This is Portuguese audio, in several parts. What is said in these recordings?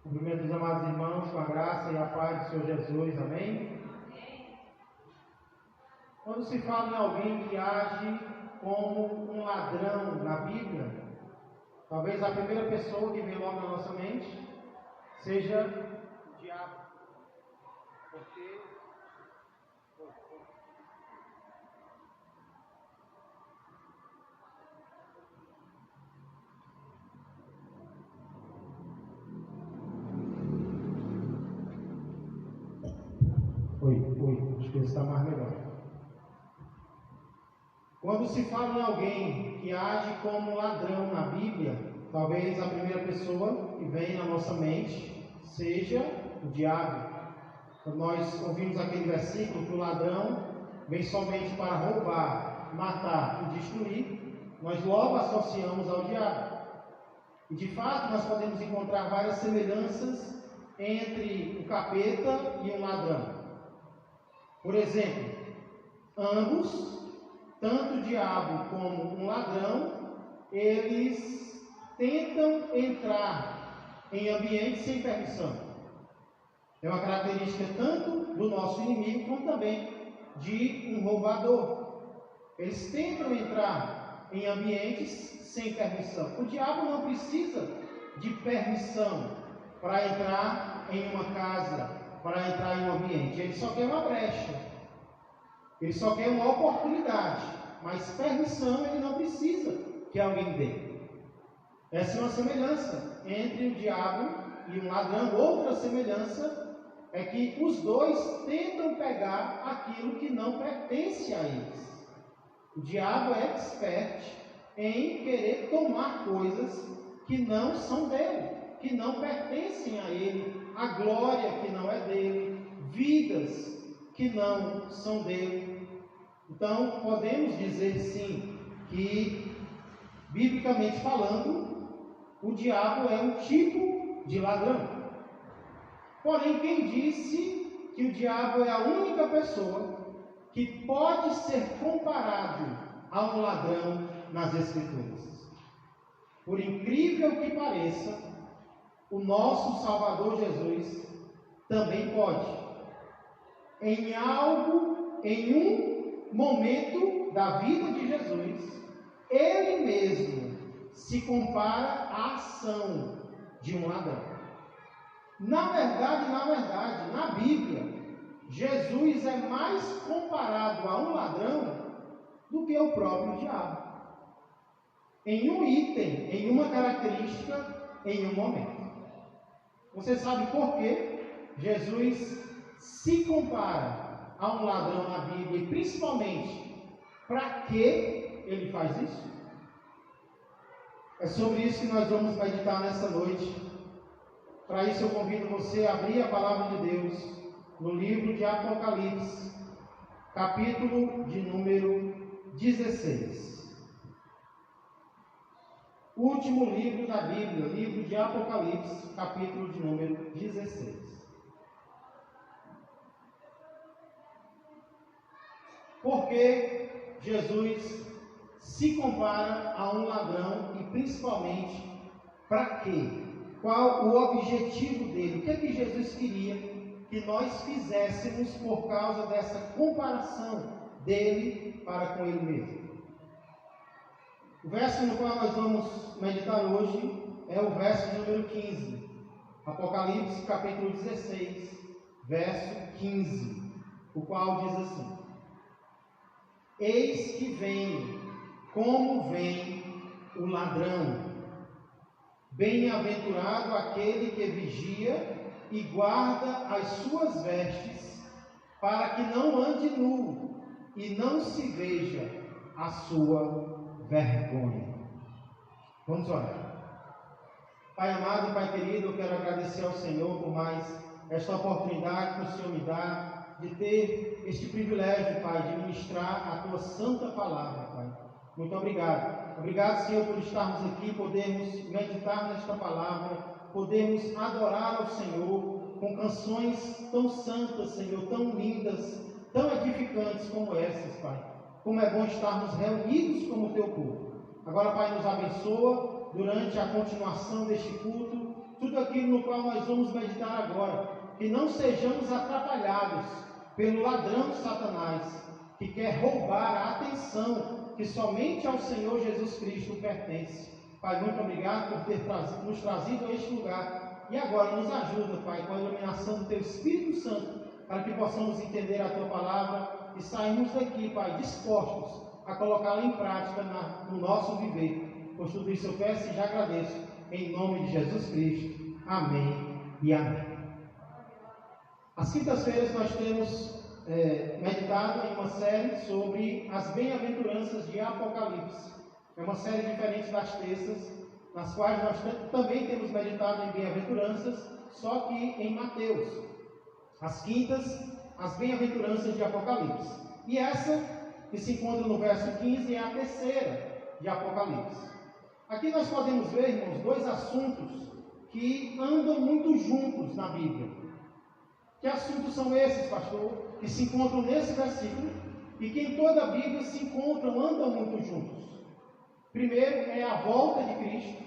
Cumprimento os amados irmãos com a graça e a paz do Senhor Jesus, amém? Quando se fala em alguém que age como um ladrão na Bíblia, talvez a primeira pessoa que vem logo na nossa mente seja o diabo. Porque acho que está mais melhor. Quando se fala em alguém que age como um ladrão na Bíblia, talvez a primeira pessoa que vem na nossa mente seja o diabo. Quando nós ouvimos aquele versículo que o ladrão vem somente para roubar, matar e destruir, nós logo associamos ao diabo. E de fato nós podemos encontrar várias semelhanças entre o capeta e um ladrão. Por exemplo, ambos, tanto o diabo como um ladrão, eles tentam entrar em ambientes sem permissão. É uma característica tanto do nosso inimigo, como também de um roubador. Eles tentam entrar em ambientes sem permissão. O diabo não precisa de permissão para entrar em uma casa, para entrar em um ambiente. Ele só quer uma brecha. Ele só quer uma oportunidade. Mas permissão ele não precisa que alguém dê. Essa é uma semelhança entre o diabo e um ladrão. Outra semelhança é que os dois tentam pegar aquilo que não pertence a eles. O diabo é expert em querer tomar coisas que não são dele, que não pertencem a ele, a glória que não é dele, vidas que não são dele. Então, podemos dizer sim que, biblicamente falando, o diabo é um tipo de ladrão. Porém, quem disse que o diabo é a única pessoa que pode ser comparado a um ladrão nas Escrituras? Por incrível que pareça, o nosso Salvador Jesus também pode. Em um momento da vida de Jesus, ele mesmo se compara à ação de um ladrão. Na verdade, na Bíblia, Jesus é mais comparado a um ladrão do que o próprio diabo. Em um item, em uma característica, em um momento. Você sabe por que Jesus se compara a um ladrão na Bíblia e principalmente para que ele faz isso? É sobre isso que nós vamos meditar nessa noite. Para isso eu convido você a abrir a palavra de Deus no livro de Apocalipse, capítulo de número 16. O último livro da Bíblia, livro de Apocalipse, capítulo de número 16. Porque Jesus se compara a um ladrão e principalmente para quê? Qual o objetivo dele? O que é que Jesus queria que nós fizéssemos por causa dessa comparação dele para com ele mesmo? O verso no qual nós vamos meditar hoje é o verso número 15. Apocalipse capítulo 16, verso 15, o qual diz assim: Eis que vem, como vem o ladrão. Bem-aventurado aquele que vigia e guarda as suas vestes, para que não ande nu e não se veja a sua vergonha. Vamos orar. Pai amado, Pai querido, eu quero agradecer ao Senhor por mais esta oportunidade que o Senhor me dá de ter este privilégio, Pai, de ministrar a Tua santa palavra, Pai. Muito obrigado. Obrigado, Senhor, por estarmos aqui, podermos meditar nesta palavra, podermos adorar ao Senhor com canções tão santas, Senhor, tão lindas, tão edificantes como essas, Pai. Como é bom estarmos reunidos como Teu povo. Agora, Pai, nos abençoa durante a continuação deste culto tudo aquilo no qual nós vamos meditar agora, que não sejamos atrapalhados pelo ladrão Satanás, que quer roubar a atenção que somente ao Senhor Jesus Cristo pertence. Pai, muito obrigado por ter nos trazido a este lugar. E agora nos ajuda, Pai, com a iluminação do Teu Espírito Santo, para que possamos entender a Tua palavra e sairmos daqui, Pai, dispostos a colocá-la em prática no nosso viver. Por tudo isso eu peço e já agradeço, em nome de Jesus Cristo. Amém e amém. Às quintas-feiras nós temos meditado em uma série sobre as bem-aventuranças de Apocalipse. É uma série diferente das terças, nas quais nós também temos meditado em bem-aventuranças, só que em Mateus. As quintas, as bem-aventuranças de Apocalipse. E essa, que se encontra no verso 15, é a terceira de Apocalipse. Aqui nós podemos ver, irmãos, dois assuntos que andam muito juntos na Bíblia. Que assuntos são esses, pastor? Que se encontram nesse versículo e que em toda a Bíblia se encontram, andam muito juntos. Primeiro é a volta de Cristo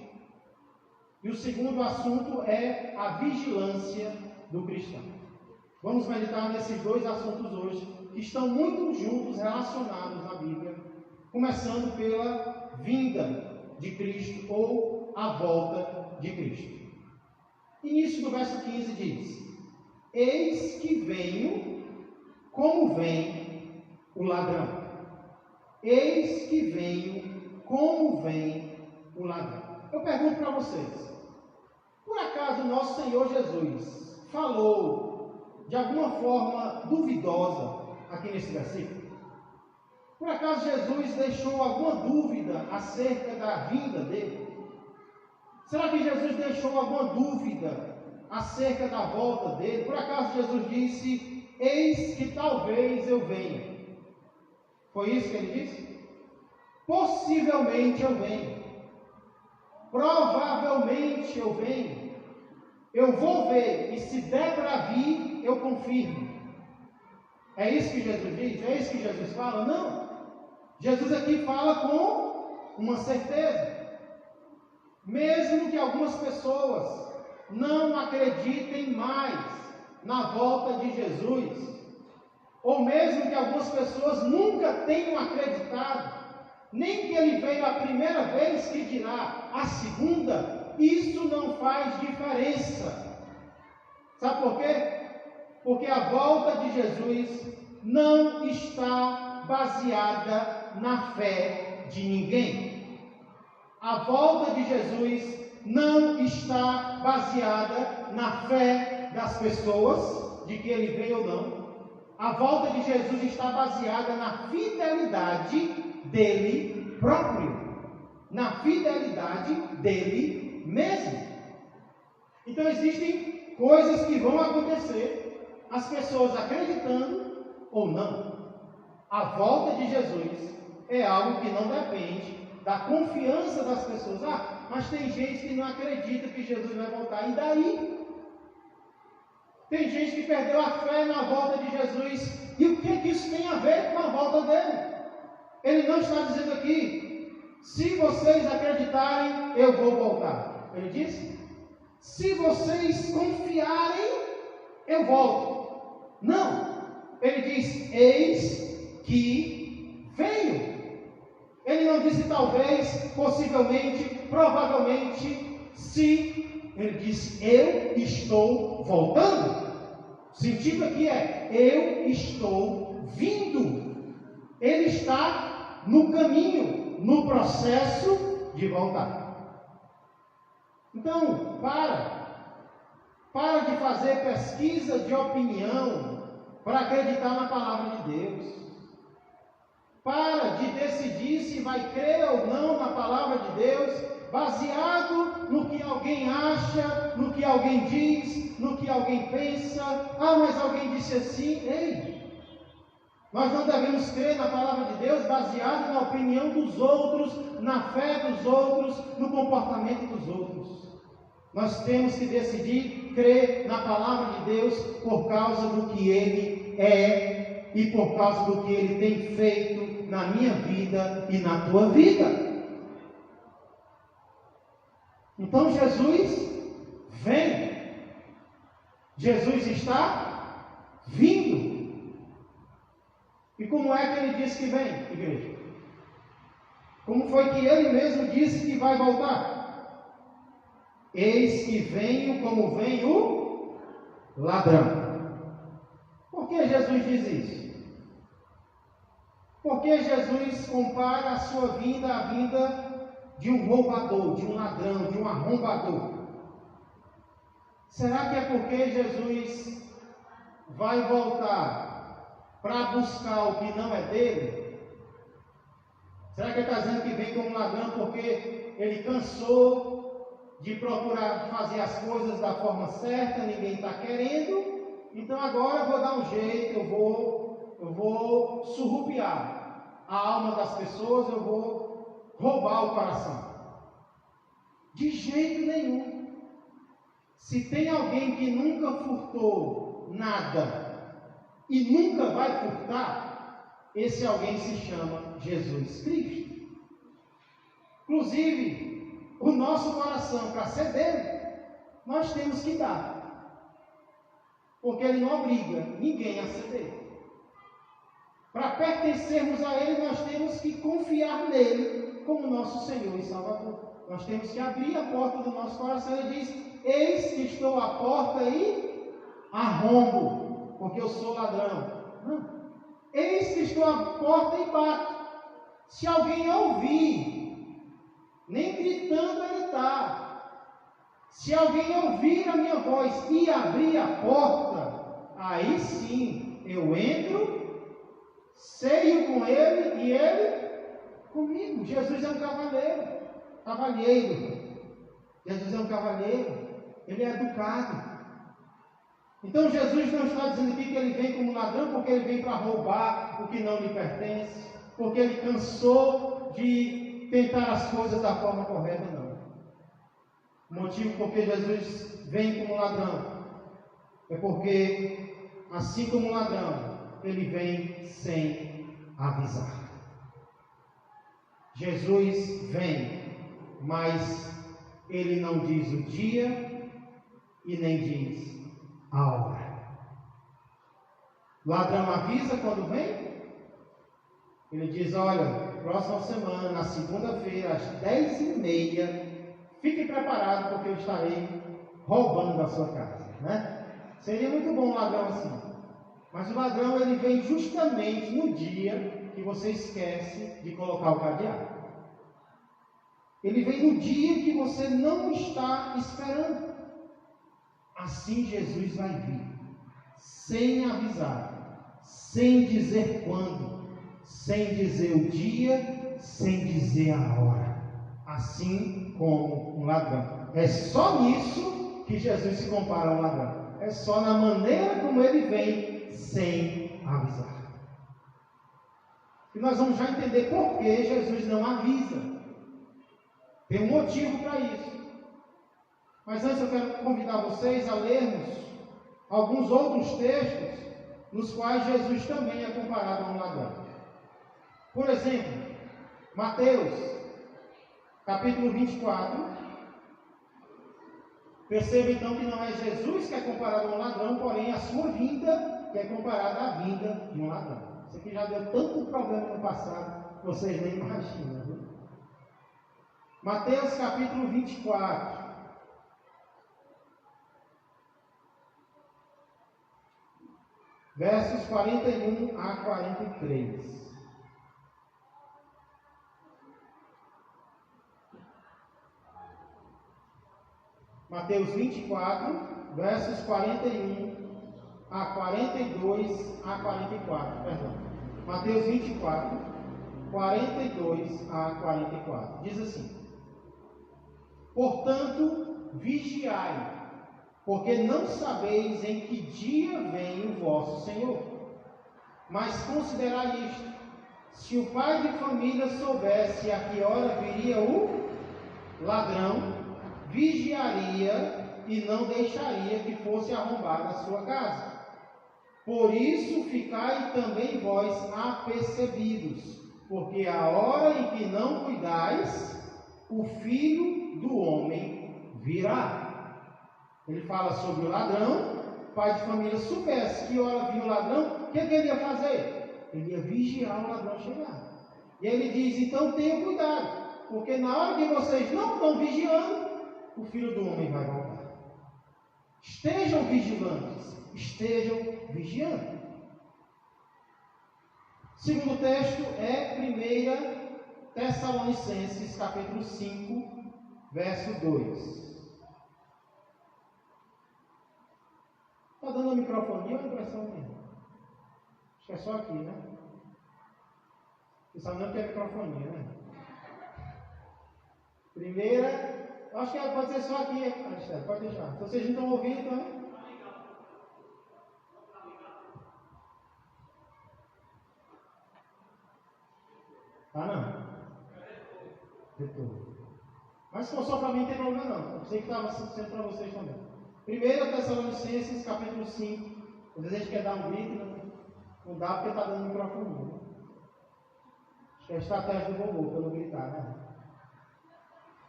e o segundo assunto é a vigilância do cristão. Vamos meditar nesses dois assuntos hoje, que estão muito juntos, relacionados na Bíblia, começando pela vinda de Cristo ou a volta de Cristo. Início do verso 15 diz: Eis que venho como vem o ladrão. Eis que venho como vem o ladrão. Eu pergunto para vocês, por acaso nosso Senhor Jesus falou de alguma forma duvidosa aqui nesse versículo? Por acaso Jesus deixou alguma dúvida acerca da vinda dele? Será que Jesus deixou alguma dúvida acerca da volta dele? Por acaso Jesus disse: eis que talvez eu venha? Foi isso que ele disse? Possivelmente eu venho. Provavelmente eu venho. Eu vou ver, e se der para vir, eu confirmo. É isso que Jesus diz? É isso que Jesus fala? Não. Jesus aqui fala com uma certeza. Mesmo que algumas pessoas não acreditem mais na volta de Jesus, ou mesmo que algumas pessoas nunca tenham acreditado, nem que ele veio a primeira vez, que dirá a segunda, isso não faz diferença. Sabe por quê? Porque a volta de Jesus não está baseada na fé de ninguém. A volta de Jesus não está baseada na fé das pessoas, de que ele veio ou não. A volta de Jesus está baseada na fidelidade dele próprio, na fidelidade dele mesmo. Então existem coisas que vão acontecer, as pessoas acreditando ou não. A volta de Jesus é algo que não depende da confiança das pessoas. Mas tem gente que não acredita que Jesus vai voltar. E daí? Tem gente que perdeu a fé na volta de Jesus. E o que é que isso tem a ver com a volta dele? Ele não está dizendo aqui: se vocês acreditarem, eu vou voltar. Ele disse: se vocês confiarem, eu volto. Não. Ele diz: eis que venho. Ele não disse talvez, possivelmente, provavelmente, se. Ele disse: eu estou voltando. O sentido aqui é: eu estou vindo. Ele está no caminho, no processo de voltar. Então, para de fazer pesquisa de opinião para acreditar na palavra de Deus. Para de decidir se vai crer ou não na palavra de Deus, baseado no que alguém acha, no que alguém diz, no que alguém pensa. Mas alguém disse assim. Ei! Nós não devemos crer na palavra de Deus baseado na opinião dos outros, na fé dos outros, no comportamento dos outros. Nós temos que decidir crer na palavra de Deus por causa do que Ele é e por causa do que Ele tem feito na minha vida e na tua vida. Então Jesus vem. Jesus está vindo. E como é que ele disse que vem, igreja? Como foi que ele mesmo disse que vai voltar? Eis que venho como vem o ladrão. Por que Jesus diz isso? Porque Jesus compara a sua vinda à vinda de um roubador, de um ladrão, de um arrombador. Será que é porque Jesus vai voltar para buscar o que não é dele? Será que ele está dizendo que vem como ladrão porque ele cansou de procurar fazer as coisas da forma certa, ninguém está querendo, então agora eu vou dar um jeito, eu vou surrupiar a alma das pessoas, eu vou roubar o coração? De jeito nenhum. Se tem alguém que nunca furtou nada e nunca vai furtar, esse alguém se chama Jesus Cristo. Inclusive, o nosso coração, para ser dele, nós temos que dar, porque ele não obriga ninguém a ceder. Para pertencermos a ele, nós temos que confiar nele como nosso Senhor e Salvador. Nós temos que abrir a porta do nosso coração. Ele diz: eis que estou à porta e arrombo, porque eu sou ladrão. Não. Eis que estou à porta e bato. Se alguém ouvir, nem gritando ele está. Se alguém ouvir a minha voz e abrir a porta, aí sim eu entro, ceio com ele e ele comigo. Jesus é um cavalheiro. Jesus é um cavalheiro. Ele é educado. Então Jesus não está dizendo aqui que ele vem como ladrão porque ele vem para roubar o que não lhe pertence, porque ele cansou de tentar as coisas da forma correta, não. O motivo porque Jesus vem como ladrão é porque, assim como ladrão, ele vem sem avisar. Jesus vem, mas ele não diz o dia e nem diz a hora. Ladrão avisa quando vem? Ele diz: olha, próxima semana, na segunda-feira, às 10h30, fique preparado porque eu estarei roubando da sua casa, né? Seria muito bom um ladrão assim. Mas o ladrão, ele vem justamente no dia que você esquece de colocar o cadeado. Ele vem no dia que você não está esperando. Assim Jesus vai vir, sem avisar, sem dizer quando, sem dizer o dia, sem dizer a hora. Assim como um ladrão. É só nisso que Jesus se compara ao ladrão. É só na maneira como ele vem, sem avisar. E nós vamos já entender por que Jesus não avisa. Tem um motivo para isso. Mas antes eu quero convidar vocês a lermos alguns outros textos nos quais Jesus também é comparado a um ladrão. Por exemplo, Mateus, capítulo 24. Perceba então que não é Jesus que é comparado a um ladrão, porém a sua vinda que é comparada à vinda de um ladrão. Isso aqui já deu tanto problema no passado, que vocês nem imaginam, viu? Mateus capítulo 24. Versos 41 a 43. Mateus 24, versos 41 a 42 a 44. Perdão. Mateus 24, 42 a 44. Diz assim: portanto, vigiai, porque não sabeis em que dia vem o vosso Senhor. Mas considerai isto: se o pai de família soubesse a que hora viria o ladrão, vigiaria e não deixaria que fosse arrombada a sua casa. Por isso ficai também vós apercebidos, porque a hora em que não cuidais, o Filho do Homem virá. Ele fala sobre o ladrão. O pai de família soubesse que hora vinha o ladrão, o que ele ia fazer? Ele ia vigiar o ladrão chegar. E ele diz, então tenham cuidado, porque na hora que vocês não estão vigiando, o Filho do Homem vai voltar. Estejam vigilantes, estejam vigiando. Segundo texto é 1 Tessalonicenses, capítulo 5, verso 2. Está dando a microfonia ou a impressão minha? Acho que é só aqui, né? Você sabe não que é microfonia, né? Primeira, acho que pode ser só aqui, Alexandre, pode deixar. Se vocês não estão ouvindo, então... Tá não? Retorno. Mas se for só para mim, não tem problema não. Eu sei que estava sendo para vocês também. 1 Tessalonicenses, capítulo 5. Às vezes a gente quer dar um grito, não dá porque está dando microfone. Né? Acho que é a estratégia do robô, para não gritar, né?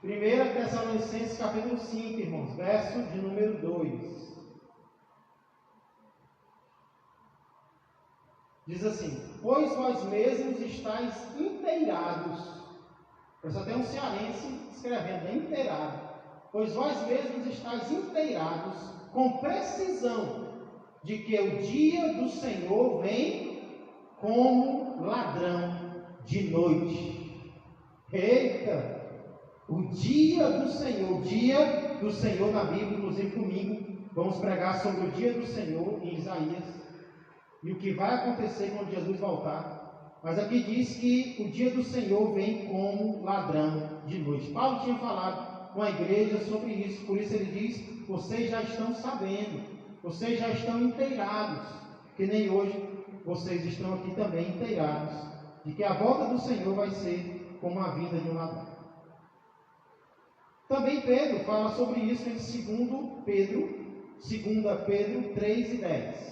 1 Tessalonicenses, capítulo 5, irmãos, verso de número 2. Diz assim: pois vós mesmos estáis inteirados. Presta até um cearense escrevendo, inteirado. Pois vós mesmos estáis inteirados com precisão de que o dia do Senhor vem como ladrão de noite. Eita! O dia do Senhor na Bíblia, inclusive domingo, vamos pregar sobre o dia do Senhor em Isaías e o que vai acontecer quando Jesus voltar. Mas aqui diz que o dia do Senhor vem como ladrão de noite. Paulo tinha falado com a igreja sobre isso, por isso ele diz: vocês já estão sabendo, vocês já estão inteirados, que nem hoje vocês estão aqui também inteirados, de que a volta do Senhor vai ser como a vinda de um ladrão. Também Pedro fala sobre isso em 2 Pedro 3 e 10.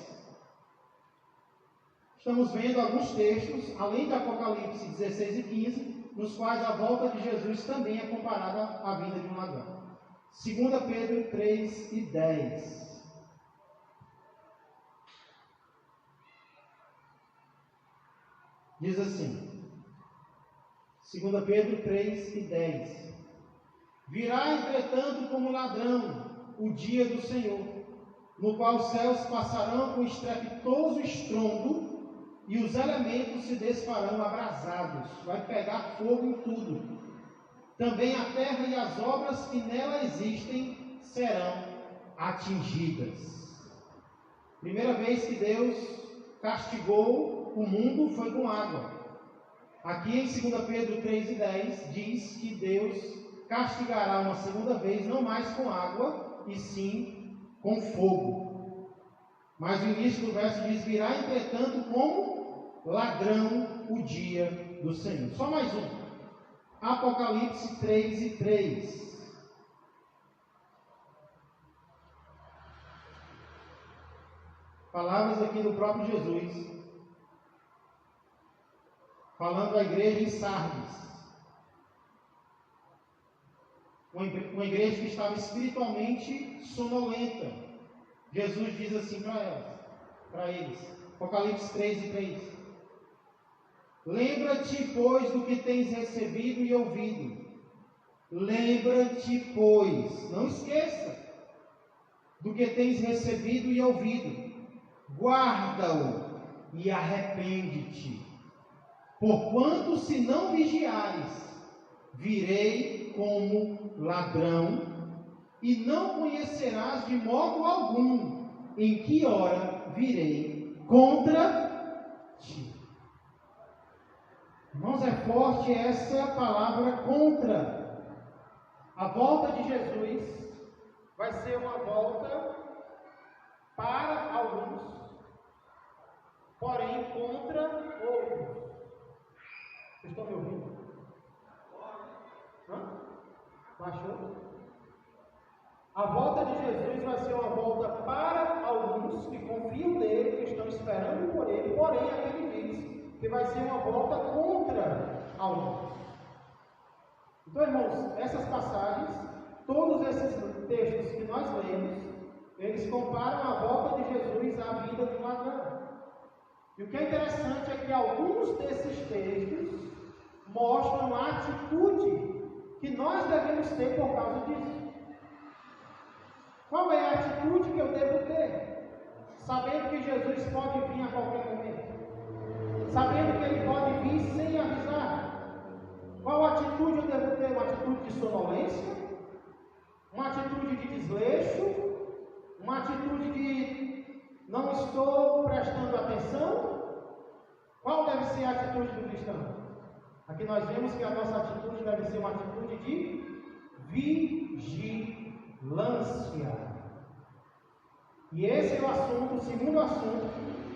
Estamos vendo alguns textos, além de Apocalipse 16 e 15, nos quais a volta de Jesus também é comparada à vinda de um ladrão. 2 Pedro 3 e 10. Diz assim, 2 Pedro 3 e 10. Virá, entretanto, como ladrão o dia do Senhor, no qual os céus passarão com estrepitoso estrondo, e os elementos se desfarão abrasados. Vai pegar fogo em tudo. Também a terra e as obras que nela existem serão atingidas. Primeira vez que Deus castigou o mundo foi com água. Aqui em 2 Pedro 3 e 10 diz que Deus castigará uma segunda vez, não mais com água, e sim com fogo. Mas o início do verso diz: virá, entretanto, como ladrão o dia do Senhor. Só mais um. Apocalipse 3 e 3. Palavras aqui do próprio Jesus, falando à igreja em Sardes. Uma igreja que estava espiritualmente sonolenta. Jesus diz assim para eles. Apocalipse 3 e 3. Lembra-te, pois, do que tens recebido e ouvido. Lembra-te, pois, não esqueça do que tens recebido e ouvido. Guarda-o e arrepende-te. Porquanto, se não vigiares, virei como ladrão, e não conhecerás de modo algum em que hora virei contra ti. Irmãos, é forte essa palavra contra. A volta de Jesus vai ser uma volta para alguns, porém contra outros. Vocês estão me ouvindo? Hã? Baixou? A volta de Jesus vai ser uma volta para alguns que confiam nele, que estão esperando por ele, porém aqui ele diz que vai ser uma volta contra alguns. Então, irmãos, essas passagens, todos esses textos que nós lemos, eles comparam a volta de Jesus à vida de um ladrão. E o que é interessante é que alguns desses textos mostram a atitude que nós devemos ter por causa disso. Qual é a atitude que eu devo ter? Sabendo que Jesus pode vir a qualquer momento. Sabendo que Ele pode vir sem avisar. Qual atitude eu devo ter? Uma atitude de sonolência? Uma atitude de desleixo? Uma atitude de não estou prestando atenção? Qual deve ser a atitude do cristão? Aqui nós vemos que a nossa atitude deve ser uma atitude de vigilância. E esse é o assunto, o segundo assunto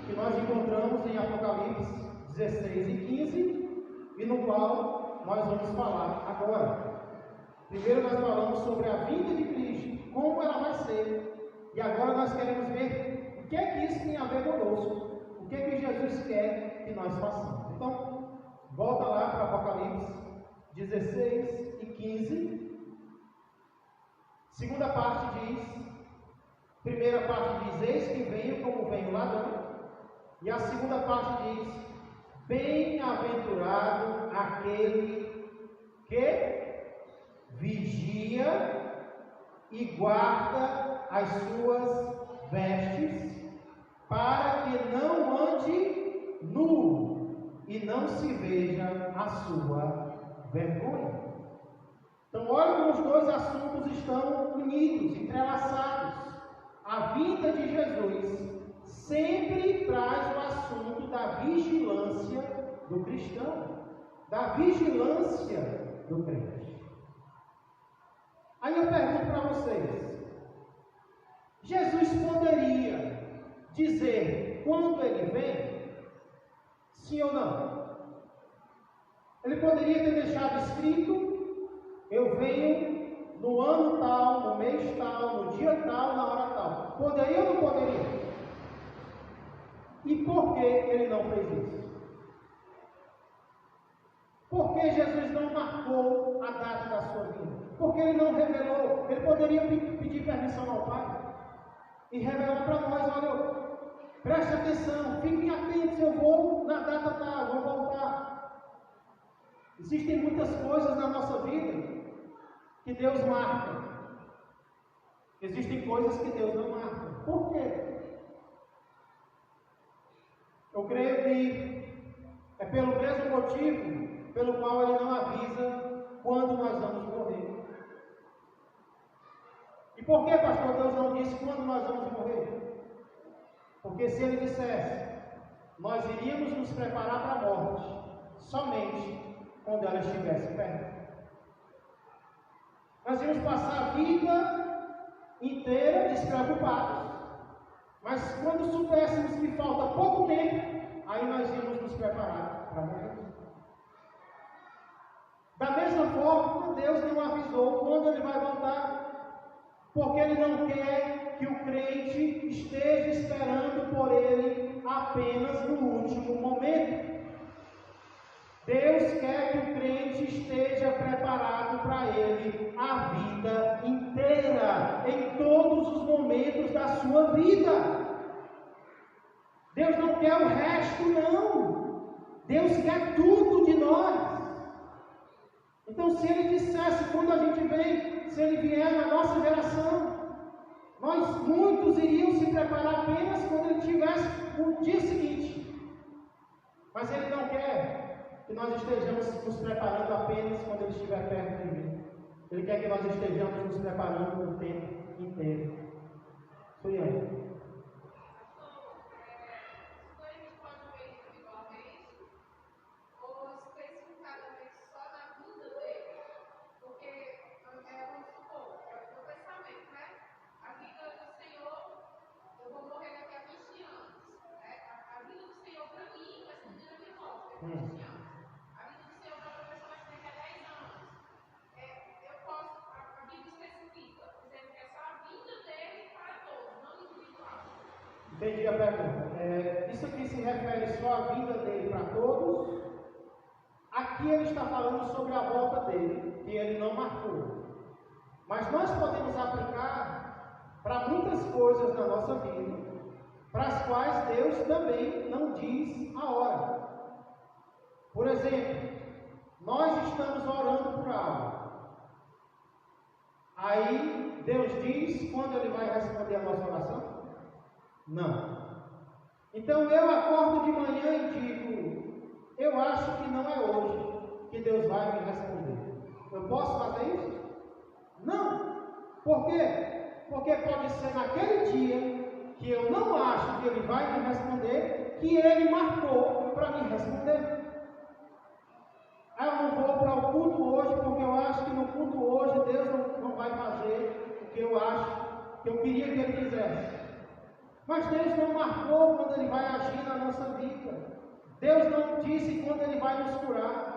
que nós encontramos em Apocalipse 16 e 15, e no qual nós vamos falar agora. Primeiro nós falamos sobre a vinda de Cristo, como ela vai ser, e agora nós queremos ver o que é que isso tem a ver conosco, o que é que Jesus quer que nós façamos. Então, volta lá para Apocalipse 16 e 15. Segunda parte diz, primeira parte diz, eis que venho como vem o ladrão. E a segunda parte diz, bem-aventurado aquele que vigia e guarda as suas vestes, para que não ande nu e não se veja a sua vergonha. Então, olha como os dois assuntos estão unidos, entrelaçados. A vinda de Jesus sempre traz o assunto da vigilância do cristão, da vigilância do crente. Aí eu pergunto para vocês: Jesus poderia dizer quando Ele vem? Sim ou não? Ele poderia ter deixado escrito: eu venho no ano tal, no mês tal, no dia tal, na hora tal. Poderia ou não poderia? E por que Ele não fez isso? Por que Jesus não marcou a data da sua vinda? Por que Ele não revelou? Ele poderia pedir permissão ao Pai e revelar para nós: olha, preste atenção, fiquem atentos, eu vou na data tal, vou voltar. Existem muitas coisas na nossa vida que Deus marca. Existem coisas que Deus não marca. Por quê? Eu creio que é pelo mesmo motivo pelo qual Ele não avisa quando nós vamos morrer. E por que, pastor, Deus não disse quando nós vamos morrer? Porque se Ele dissesse, nós iríamos nos preparar para a morte somente quando ela estivesse perto. Nós íamos passar a vida inteira despreocupados. Mas quando soubéssemos que falta pouco tempo, aí nós íamos nos preparar para morrer. Da mesma forma, Deus não avisou quando Ele vai voltar, porque Ele não quer que o crente esteja esperando por Ele apenas no último momento. Deus quer que o crente esteja preparado para Ele a vida inteira, em todos os momentos da sua vida. Deus não quer o resto, não. Deus quer tudo de nós. Então, se Ele dissesse quando a gente vem, se Ele vier na nossa geração, muitos iriam se preparar apenas quando Ele tivesse o dia seguinte. Mas Ele não quer que nós estejamos nos preparando apenas quando Ele estiver perto de mim. Ele quer que nós estejamos nos preparando o tempo inteiro. Suiane. Entendi a pergunta. Isso aqui se refere só à vinda dele para todos. Aqui ele está falando sobre a volta dele, que ele não marcou. Mas nós podemos aplicar para muitas coisas na nossa vida, para as quais Deus também não diz a hora. Por exemplo, nós estamos orando por algo. Aí Deus diz quando Ele vai responder a nossa oração? Não. Então eu acordo de manhã e digo, eu acho que não é hoje que Deus vai me responder. Eu posso fazer isso? Não. Por quê? Porque pode ser naquele dia que eu não acho que Ele vai me responder, que Ele marcou para me responder. Eu não vou para o culto hoje porque eu acho que no culto hoje Deus não vai fazer o que eu acho, que eu queria que Ele fizesse. Mas Deus não marcou quando Ele vai agir na nossa vida. Deus não disse quando Ele vai nos curar.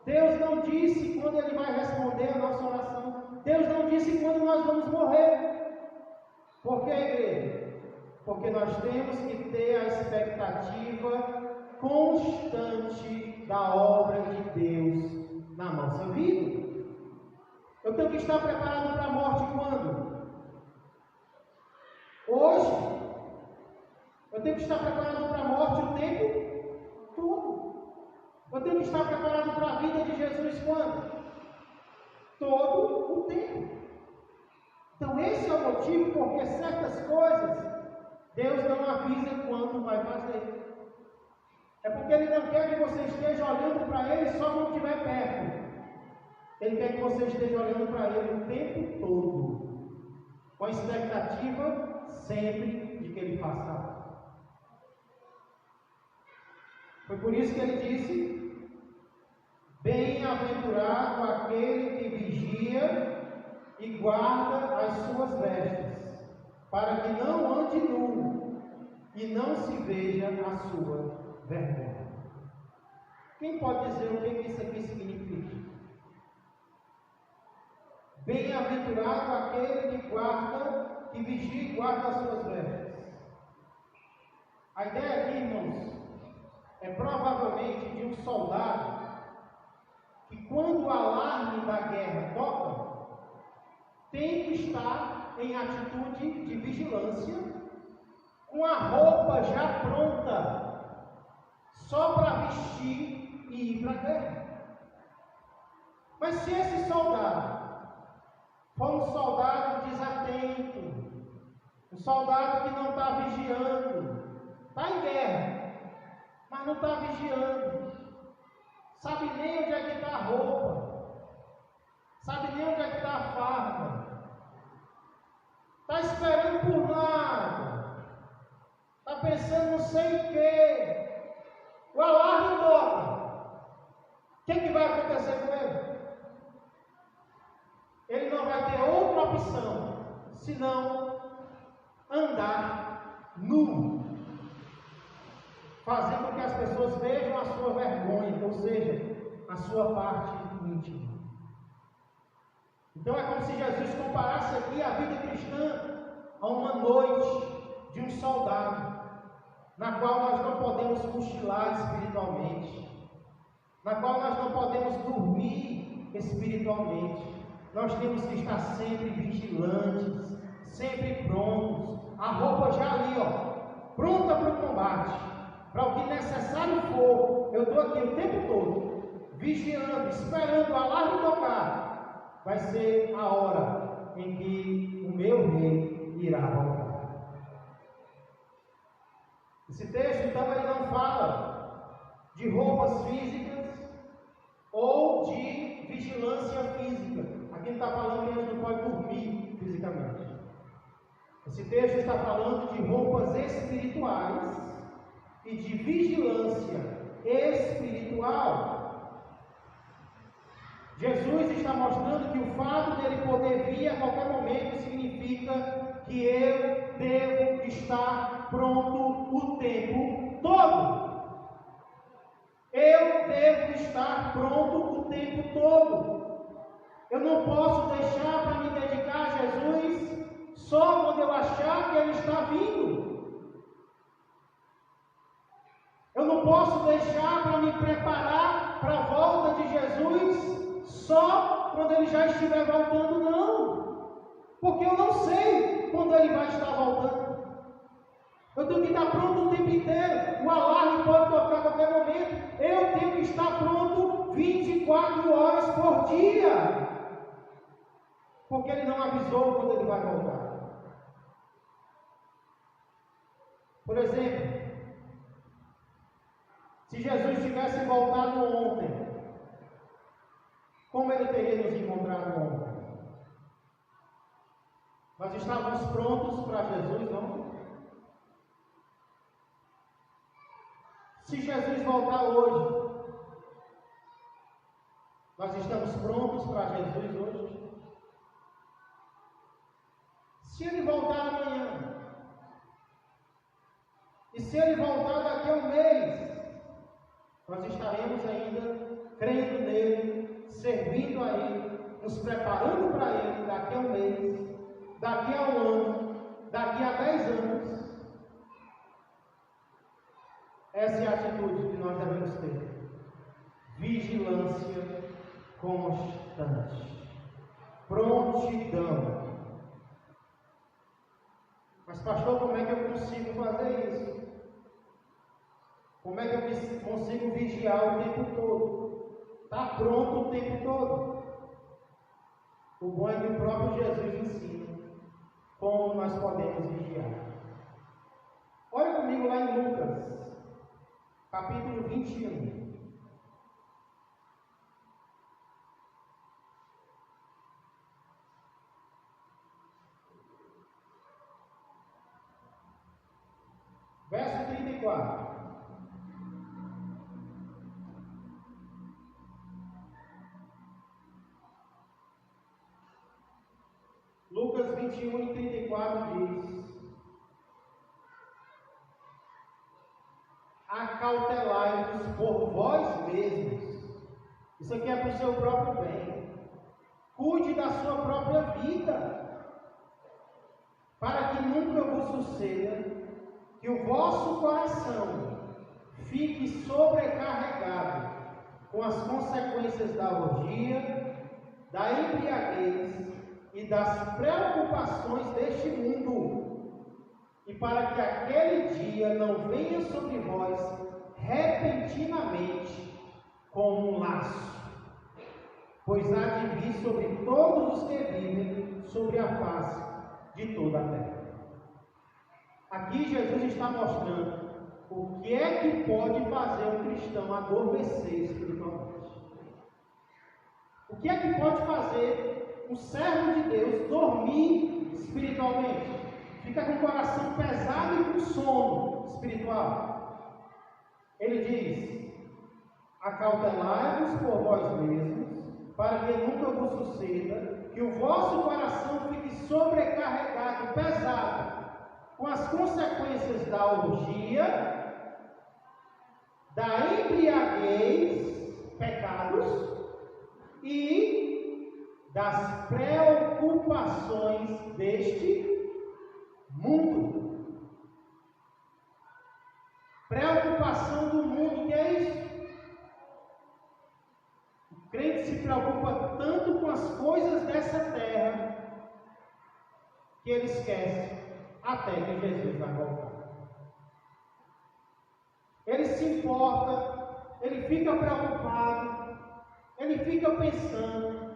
Deus não disse quando Ele vai responder a nossa oração. Deus não disse quando nós vamos morrer. Por que, igreja? Porque nós temos que ter a expectativa constante da obra de Deus na nossa vida. Eu tenho que estar preparado para a morte quando? Hoje. Eu tenho que estar preparado para a morte o tempo todo. Eu tenho que estar preparado para a vida de Jesus quando? Todo o tempo. Então esse é o motivo porque certas coisas Deus não avisa quando vai fazer. É porque Ele não quer que você esteja olhando para Ele só quando estiver perto. Ele quer que você esteja olhando para Ele o tempo todo, com a expectativa sempre de que Ele faça algo. Foi por isso que Ele disse: bem-aventurado aquele que vigia e guarda as suas vestes, para que não ande nu e não se veja a sua vergonha. Quem pode dizer o que isso aqui significa? Bem-aventurado aquele que guarda, que vigia e guarda as suas vestes. A ideia aqui, irmãos, é provavelmente de um soldado que, quando o alarme da guerra toca, tem que estar em atitude de vigilância, com a roupa já pronta, só para vestir e ir para a guerra. Mas se esse soldado for um soldado desatento, um soldado que não está vigiando, está em guerra, mas não está vigiando, sabe nem onde é que está a roupa, sabe nem onde é que está a farda, está esperando por nada, está pensando não sei o que, o alarme toca, o que vai acontecer com ele? Ele não vai ter outra opção senão andar nu, fazer com que as pessoas vejam a sua vergonha, ou seja, a sua parte íntima. Então é como se Jesus comparasse aqui a vida cristã a uma noite de um soldado, na qual nós não podemos cochilar espiritualmente, na qual nós não podemos dormir espiritualmente. Nós temos que estar sempre vigilantes, sempre prontos, a roupa já ali, pronta para o combate, para o que necessário for. Eu estou aqui o tempo todo, vigiando, esperando o alarme tocar. Vai ser a hora em que o meu rei irá voltar. Esse texto, então, ele não fala de roupas físicas ou de vigilância física. Aqui não está falando que a gente não pode dormir fisicamente. Esse texto está falando de roupas espirituais e de vigilância espiritual. Jesus está mostrando que o fato dele poder vir a qualquer momento significa que eu devo estar pronto o tempo todo. Eu devo estar pronto o tempo todo. Eu não posso deixar para me dedicar a Jesus só quando eu achar que Ele está vindo. Eu não posso deixar para me preparar para a volta de Jesus só quando Ele já estiver voltando, não. Porque eu não sei quando Ele vai estar voltando. Eu tenho que estar pronto o tempo inteiro. O alarme pode tocar a qualquer momento. Eu tenho que estar pronto 24 horas por dia. Porque Ele não avisou quando Ele vai voltar. Por exemplo, se Jesus tivesse voltado ontem, como Ele teria nos encontrado ontem? Nós estávamos prontos para Jesus ontem? Se Jesus voltar hoje, nós estamos prontos para Jesus hoje? Se Ele voltar amanhã, e se Ele voltar daqui a um mês, nós estaremos ainda crendo nele, servindo a Ele, nos preparando para Ele daqui a um mês, daqui a um ano, daqui a 10 anos. Essa é a atitude que nós devemos ter. Vigilância constante. Prontidão. Mas pastor, como é que eu consigo fazer isso? Como é que eu consigo vigiar o tempo todo? Está pronto o tempo todo. O bom é que o próprio Jesus ensina como nós podemos vigiar. Olha comigo lá em Lucas, capítulo 21. Verso 34. Lucas 21 e 34 diz: acautelai-vos por vós mesmos. Isso aqui é para o seu próprio bem. Cuide da sua própria vida, para que nunca vos suceda que o vosso coração fique sobrecarregado com as consequências da orgia, da embriaguez e das preocupações deste mundo, e para que aquele dia não venha sobre vós repentinamente como um laço, pois há de vir sobre todos os que vivem sobre a face de toda a terra. Aqui Jesus está mostrando o que é que pode fazer um cristão adormecer espiritualmente. O que é que pode fazer um servo de Deus dormir espiritualmente? Fica com o coração pesado e com sono espiritual. Ele diz: acautelai-vos por vós mesmos, para que nunca vos suceda que o vosso coração fique sobrecarregado, pesado, com as consequências da orgia, da embriaguez, pecados, e das preocupações deste mundo. Preocupação do mundo, que é isso? O crente se preocupa tanto com as coisas dessa terra que ele esquece até que Jesus vai voltar. Ele se importa, ele fica preocupado, ele fica pensando,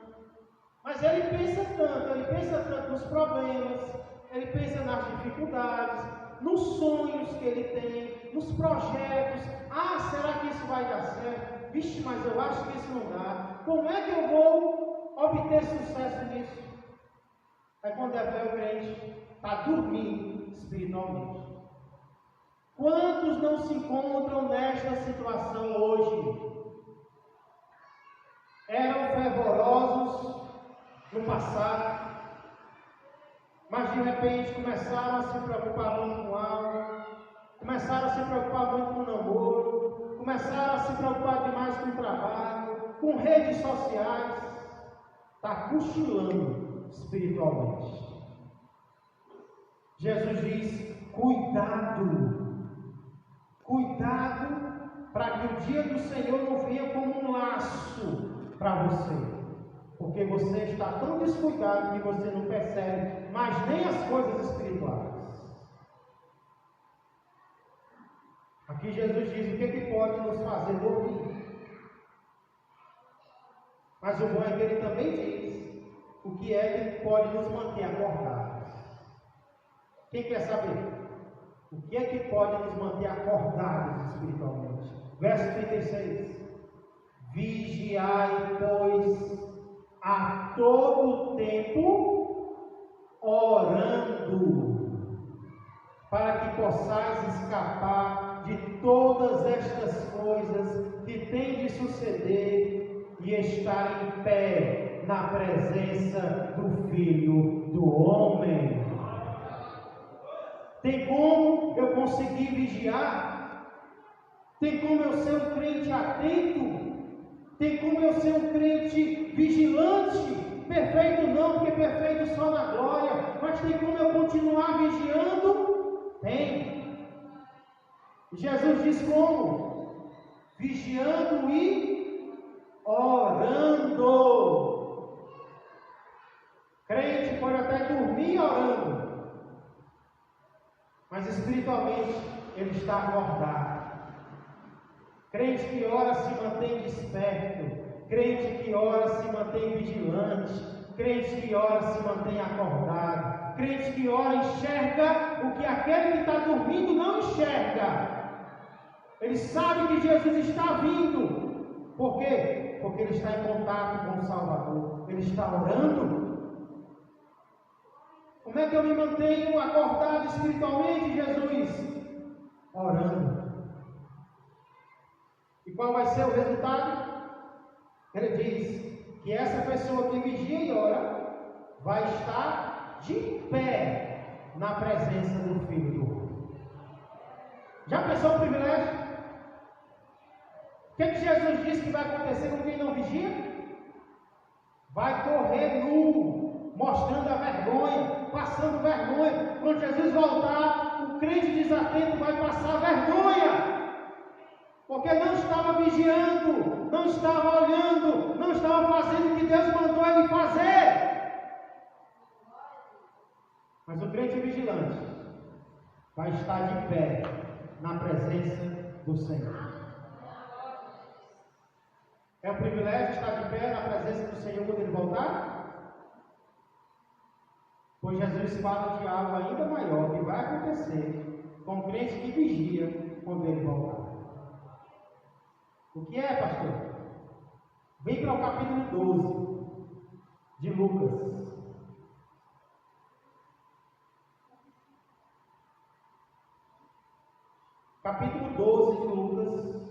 mas ele pensa tanto nos problemas, ele pensa nas dificuldades, nos sonhos que ele tem, nos projetos. Ah, será que isso vai dar certo? Vixe, mas eu acho que isso não dá. Como é que eu vou obter sucesso nisso? Aí quando é ver o crente está dormindo espiritualmente. Quantos não se encontram nesta situação hoje? Eram fervorosos no passado, mas de repente começaram a se preocupar muito com algo, começaram a se preocupar muito com o namoro, começaram a se preocupar demais com o trabalho, com redes sociais. Está cochilando espiritualmente. Jesus diz: cuidado, cuidado, para que o dia do Senhor não venha como um laço para você, porque você está tão descuidado que você não percebe mais nem as coisas podemos fazer dormir. Mas o bom é que ele também diz o que é que pode nos manter acordados. Quem quer saber? O que é que pode nos manter acordados espiritualmente? Verso 36. Vigiai, pois, a todo tempo, orando, para que possais escapar de todas estas coisas que têm de suceder e estar em pé na presença do Filho do Homem. Tem como eu conseguir vigiar? Tem como eu ser um crente atento? Tem como eu ser um crente vigilante? Perfeito não, porque perfeito só na glória. Mas tem como eu continuar vigiando? Tem. Jesus diz como? Vigiando e orando. Crente pode até dormir orando, mas espiritualmente ele está acordado. Crente que ora se mantém desperto. Crente que ora se mantém vigilante. Crente que ora se mantém acordado. Crente que ora enxerga o que aquele que está dormindo não enxerga. Ele sabe que Jesus está vindo. Por quê? Porque ele está em contato com o Salvador. Ele está orando. Como é que eu me mantenho acordado espiritualmente, Jesus? Orando. E qual vai ser o resultado? Ele diz que essa pessoa que vigia e ora vai estar de pé na presença do Filho do Homem. Já pensou o privilégio? O que Jesus disse que vai acontecer com quem não vigia? Vai correr nu, mostrando a vergonha, passando vergonha. Quando Jesus voltar, o crente desatento vai passar vergonha. Porque não estava vigiando, não estava olhando, não estava fazendo o que Deus mandou ele fazer. Mas o crente vigilante vai estar de pé na presença do Senhor. É um privilégio estar de pé na presença do Senhor quando ele voltar? Pois Jesus fala de algo ainda maior que vai acontecer com o crente que vigia quando ele voltar. O que é, pastor? Vem para o capítulo 12 de Lucas. Capítulo 12 de Lucas,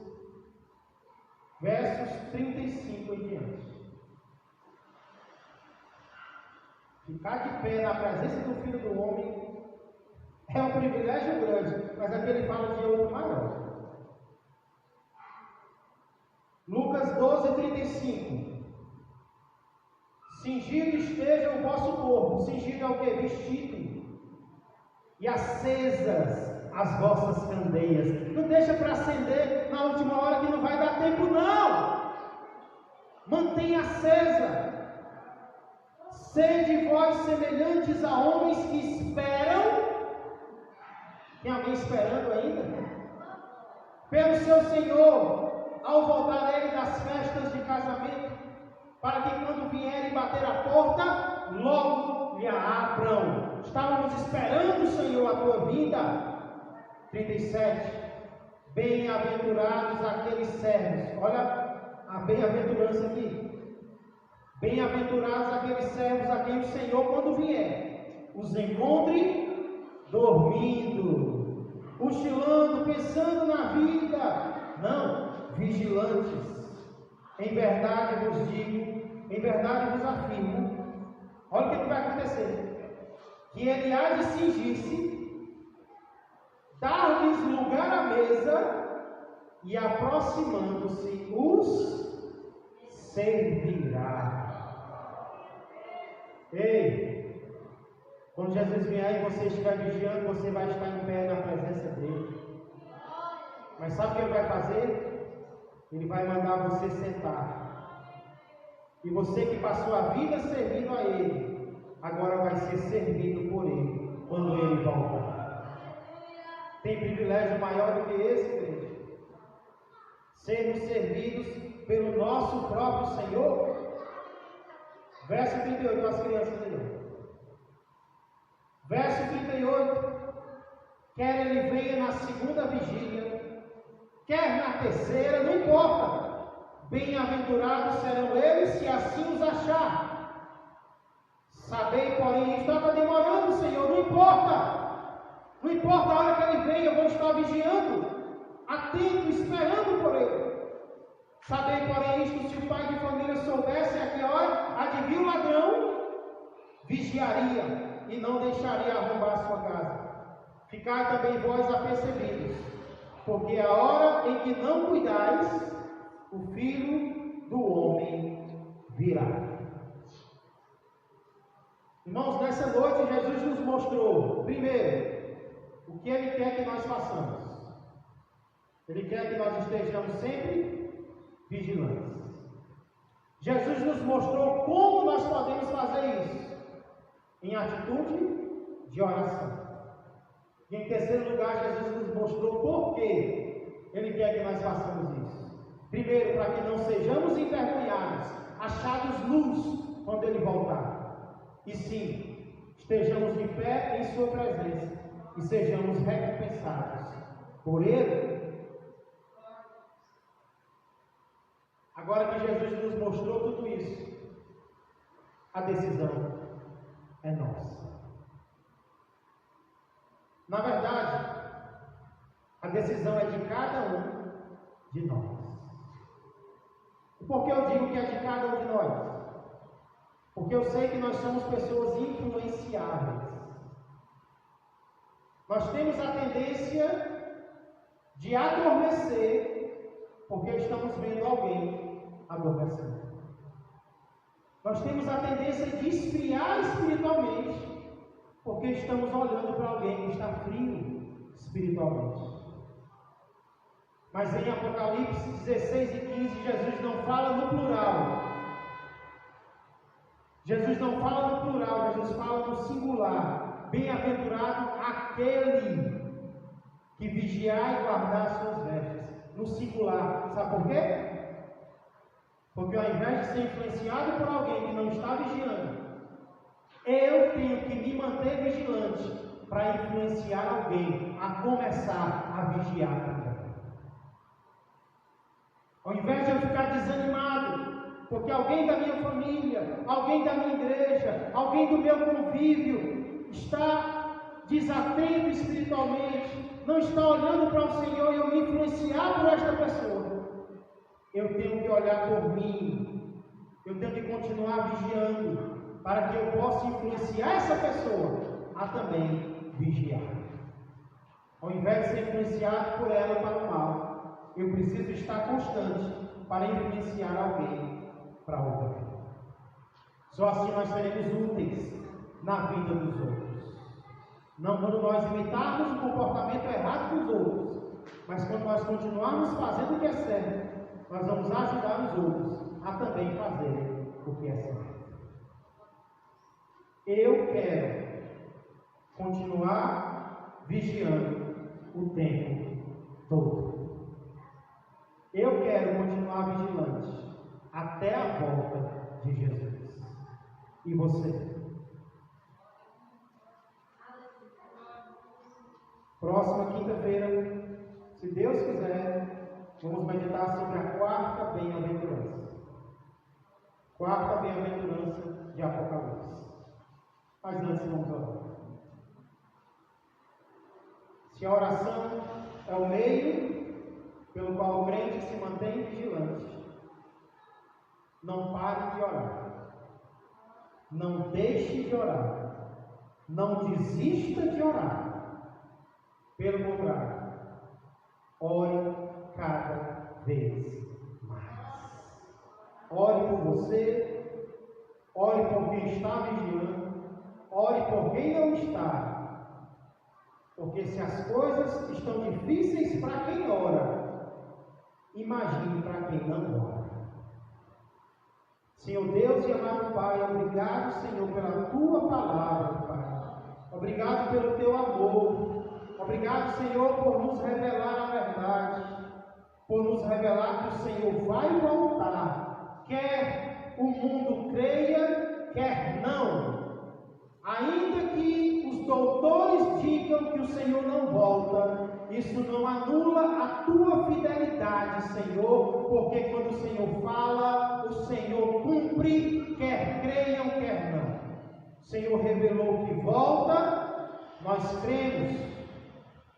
versos 35 em diante. Ficar de pé na presença do Filho do Homem é um privilégio grande, mas aqui ele fala de outro maior. Lucas 12, 35. Cingido esteja o vosso corpo. Cingido é o que? Vestido. E acesas as vossas candeias. Não deixa para acender na última hora que não vai dar tempo, não. Mantenha acesa. Sede vós semelhantes a homens que esperam. Tem alguém esperando ainda? Pelo seu Senhor, ao voltar ele das festas de casamento, para que quando vierem bater a porta, logo lhe abram. Estávamos esperando, Senhor, a tua vinda. 37. Bem-aventurados aqueles servos. Olha a bem-aventurança aqui. Bem-aventurados aqueles servos a quem o Senhor, quando vier, os encontre dormindo, cochilando, pensando na vida. Não. Vigilantes. Em verdade vos digo, em verdade vos afirmo. Olha o que vai acontecer: que ele há de cingir-se, dar-lhes lugar à mesa, e aproximando-se os servirá. Ei, quando Jesus vier e você estiver vigiando, você vai estar em pé na presença dele. Mas sabe o que ele vai fazer? Ele vai mandar você sentar. E você que passou a vida servindo a ele, agora vai ser servido por ele quando ele voltar. Tem privilégio maior do que esse, igreja? sermos servidos pelo nosso próprio Senhor? Verso 38, as crianças aí. Verso 38. Quer ele venha na segunda vigília, quer na terceira, não importa. Bem-aventurados serão eles se assim os achar. Sabei, porém, estava demorando, Senhor, não importa. Não importa a hora que ele venha, eu vou estar vigiando, atento, esperando por ele. Sabei, porém, isto, se o pai de família soubesse a que hora há de vir o ladrão, vigiaria e não deixaria arrombar a sua casa. Ficai também vós apercebidos, porque a hora em que não cuidais, o Filho do Homem virá. Irmãos, nessa noite Jesus nos mostrou, primeiro, o que Ele quer que nós façamos. Ele quer que nós estejamos sempre vigilantes. Jesus nos mostrou como nós podemos fazer isso, em atitude de oração. E em terceiro lugar, Jesus nos mostrou por que Ele quer que nós façamos isso. Primeiro, para que não sejamos envergonhados, achados nus quando Ele voltar. E sim, estejamos de pé em Sua presença e sejamos recompensados por Ele. Agora que Jesus nos mostrou tudo isso, a decisão é nossa. Na verdade, a decisão é de cada um de nós. Por que eu digo que é de cada um de nós? Porque eu sei que nós somos pessoas influenciáveis. Nós temos a tendência de adormecer porque estamos vendo alguém adormecer. Nós temos a tendência de esfriar espiritualmente porque estamos olhando para alguém que está frio espiritualmente. Mas em Apocalipse 16 e 15, Jesus não fala no plural. Jesus não fala no plural, Jesus fala no singular. Bem-aventurado aquele que vigiar e guardar suas vestes. No singular. Sabe por quê? Porque ao invés de ser influenciado por alguém que não está vigiando, eu tenho que me manter vigilante para influenciar alguém a começar a vigiar também. Ao invés de eu ficar desanimado, porque alguém da minha família, alguém da minha igreja, alguém do meu convívio está desatento espiritualmente, não está olhando para o Senhor e eu me influenciar por esta pessoa, eu tenho que olhar por mim, eu tenho que continuar vigiando, para que eu possa influenciar essa pessoa a também vigiar. Ao invés de ser influenciado por ela para o mal, eu preciso estar constante para influenciar alguém para o bem. Só assim nós seremos úteis na vida dos outros. Não quando nós imitarmos o comportamento errado dos outros, mas quando nós continuarmos fazendo o que é certo, nós vamos ajudar os outros a também fazer o que é certo. Eu quero continuar vigiando o tempo todo. Eu quero continuar vigilante até a volta de Jesus. E você? Próxima quinta-feira, se Deus quiser, vamos meditar sobre a quarta bem-aventurança. Quarta bem-aventurança de Apocalipse. Mas antes vamos orar. Se a oração é o meio pelo qual o crente se mantém vigilante, não pare de orar. Não deixe de orar. Não desista de orar. Pelo contrário, ore cada vez mais. Ore por você, ore por quem está vigiando, ore por quem não está. Porque se as coisas estão difíceis para quem ora, imagine para quem não ora. Senhor Deus e amado Pai, obrigado, Senhor, pela Tua palavra, Pai. Obrigado pelo Teu amor. Obrigado, Senhor, por nos revelar a verdade. por nos revelar que o Senhor vai voltar, quer o mundo creia, quer não. Ainda que os doutores digam que o Senhor não volta, isso não anula a tua fidelidade, Senhor, porque quando o Senhor fala, o Senhor cumpre, quer creiam, quer não. O Senhor revelou que volta, nós cremos.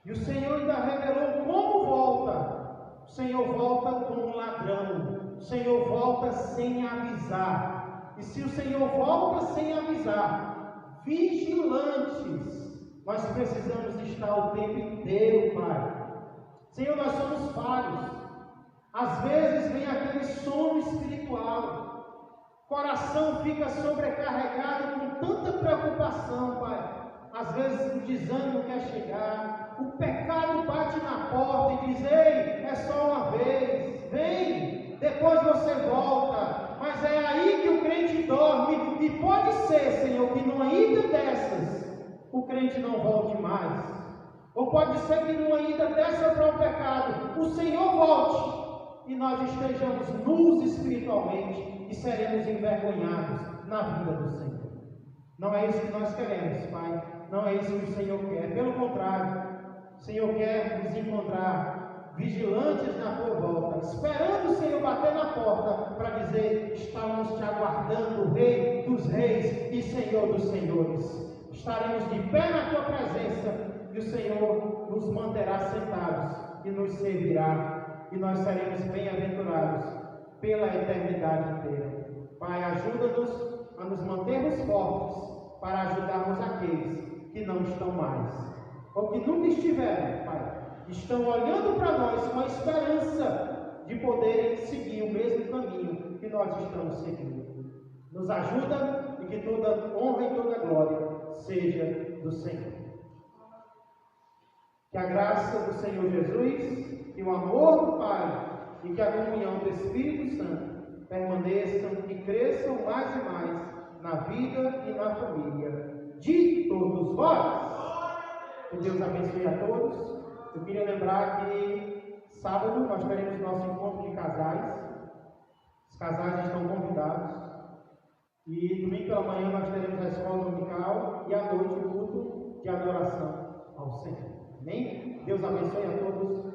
E o Senhor ainda revelou como volta. O Senhor volta como um ladrão. O Senhor volta sem avisar. E se o Senhor volta sem avisar, vigilantes, nós precisamos estar o tempo inteiro, Pai. Senhor, nós somos falhos. Às vezes vem aquele sono espiritual. O coração fica sobrecarregado com tanta preocupação, Pai. Às vezes o desânimo quer chegar. O pecado bate na porta e diz: ei, é só uma vez. Vem, depois você volta. Mas é aí que o crente dorme. E pode ser, Senhor, que numa ida dessas o crente não volte mais. Ou pode ser que numa ida dessa para o pecado o Senhor volte e nós estejamos nus espiritualmente e seremos envergonhados na vida do Senhor. Não é isso que nós queremos, Pai. Não é isso que o Senhor quer. Pelo contrário, o Senhor quer nos encontrar vigilantes na tua volta, esperando o Senhor bater na porta para dizer: estamos te aguardando, Rei dos reis e Senhor dos senhores. Estaremos de pé na tua presença e o Senhor nos manterá sentados e nos servirá, e nós seremos bem-aventurados pela eternidade inteira. Pai, ajuda-nos a nos mantermos fortes para ajudarmos aqueles que não estão mais, ou que nunca estiveram, Pai. Estão olhando para nós com a esperança de poderem seguir o mesmo caminho que nós estamos seguindo. Nos ajuda e que toda honra e toda glória seja do Senhor. Que a graça do Senhor Jesus, que o amor do Pai e que a comunhão do Espírito Santo permaneçam e cresçam mais e mais na vida e na família de todos vós. Que Deus abençoe a todos. Eu queria lembrar que sábado nós teremos nosso encontro de casais. Os casais estão convidados. E domingo pela manhã nós teremos a escola dominical e à noite o culto de adoração ao Senhor. Amém? Deus abençoe a todos.